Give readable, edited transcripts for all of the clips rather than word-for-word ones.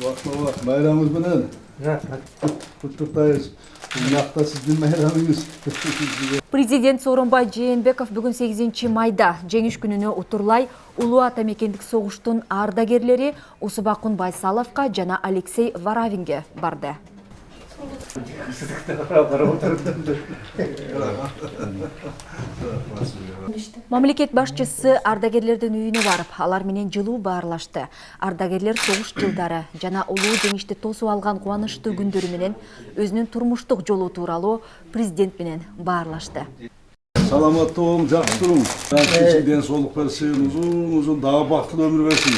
Baklava bayramımız menен. Құттықтаймыз. Мақта сіздің байрамыңыз. Президент Сооронбай Жээнбеков бүгін 8 майда жеңіс күнүнө утурлай Улуу Атамекендик согуштун ардагерлери Усубакун Байсаловка жана Алексей Варавинге барды. Мамлекет башчысы ардагерлердин үйүнө барып, алар менен жылуу баарлашты. Ардагерлер согуш жылдары жана улуу жеңишти тосуп алган кубанычтуу күндөрү менен өзүнүн турмуштук жолу тууралуу президент менен баарлашты. Саламатты болуң, жакшы туруң. Ден соолук берсин, uzun дагы бактылуу өмүр берсин.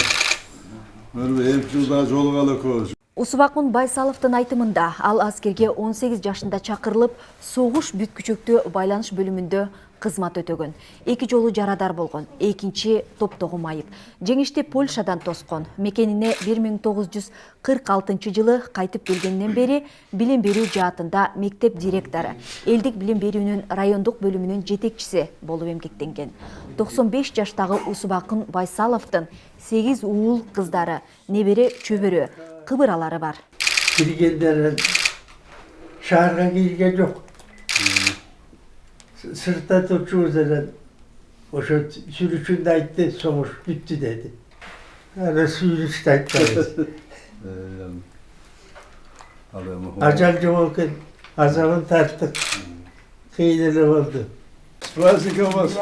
Эмки жылда жолугалы көз. Усубакун Байсаловдун айтымында ал аскерге 18 жашында чакырылып, согуш бүткүчөктүү байланыш бөлүмүндө кызмат өтөгөн. 2 жолу жарадар болгон, экинчи топтогу майып. Жеңишти Польшадан тоскон. Мекенине 1946 жылы кайтып келгенден бери билим берүү жаатында мектеп директору, элдик билим берүүнүн райондук бөлүмүнүн жетекчиси болуп эмгектенген. 95 жаштагы Усубакун Байсаловдун 8 уул кыздары, небере чөбөрө, кыбыралары бар. Киргендерден шаарга кирген жок. Сыртта турчубуздан ошо сүрүшүндө айтты, согуш бүттү деди. Аны сүрүштү айтты. Ажал жок экен, азабын тарттык. Кыйын эле болду. С праздником вас! С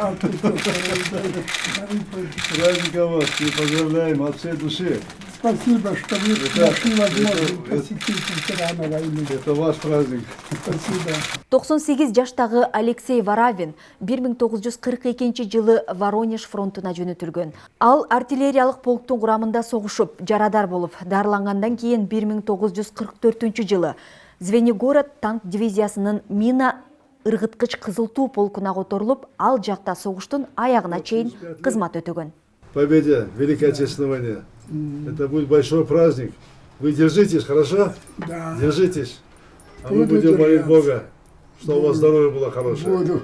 праздником вас! Поздравляем от всей души! Спасибо, что вы нашли возможность посетить ветеранов войны. Это ваш праздник. Спасибо. 98 жаштагы Алексей Варавин 1942 жылы Воронеж фронтуна жөнөтүлгөн. Ал артиллериялык полктун курамында согушуп, жарадар болуп, дарылангандан кийин 1944 жылы Звенигород танк дивизиясынын мина ыргыткыч кызыл туу полкуна которулуп, ал жакта согуштун аягына чейин кызмат өтөгөн. Победе в Великой Отечественной войне. Это будет большой праздник. Вы держитесь, хорошо? Да. Держитесь. А мы будем молить Бога, что у вас здоровье было хорошее. Буду.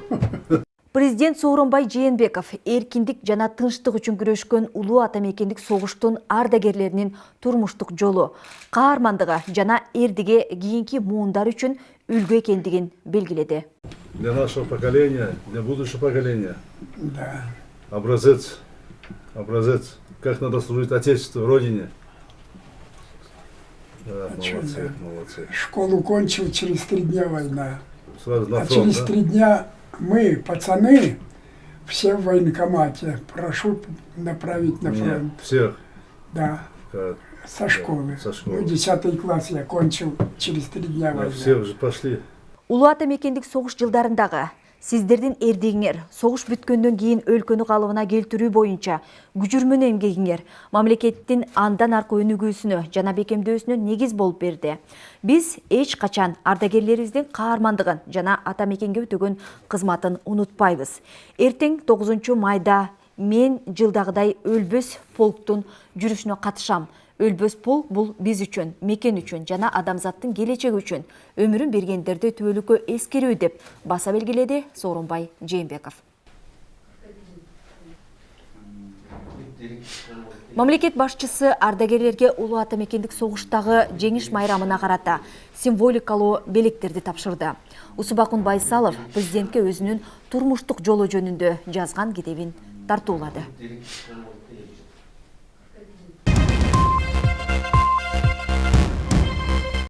Президент Сооронбай Жээнбеков эркиндик жана тынчтык үчүн күрөшкөн Улуу Атамекендик согуштун ардагерлеринин турмуштук жолу, каармандыгы жана эрдиге кийинки муундар үчүн үлгү экендигин белгиледи. Для нашего поколения, для будущего поколения. Да. Образец, как надо служить Отечеству, Родине. Да, молодцы, молодцы. Школу кончил, через 3 дня война. Сразу на А фронт, через да? 3 дня мы, пацаны, все в военкомате. Прошу направить на фронт. Нет, всех. Да, Как? со школы. со школы. Ну, 10 класс я кончил, через 3 дня Да, война. все уже пошли. Улуу Атамекендик согуш жылдарындагы сиздердин эрдигиңер согуш бүткөндөн кийин өлкөнү калыбына келтирүү боюнча күжүрмөн эмгегиңер мамлекеттин андан аркы өнүгүүсүнө жана бекемдөөсүнө негиз болуп берди. Биз эч качан ардагерлерибиздин каармандыгын жана ата мекенге өтөгөн кызматын унутпайбыз. Эртең 9 майда мен жылдагыдай өлбөс полктун жүрүшүнө катышам. Өлбөс полк бул биз үчүн, мекен үчүн жана адамзаттын келечеги үчүн өмүрүн бергендерди түбөлүккө эскерүү деп баса белгиледи Сооронбай Жээнбеков. Мамлекет башчысы ардагерлерге Улуу Атамекендик согуштагы жеңиш майрамына карата символикалуу белектерди тапшырды. Усубакун Байсалов президентке өзүнүн турмуштук жолу жөнүндө жазган китебин тартуулады.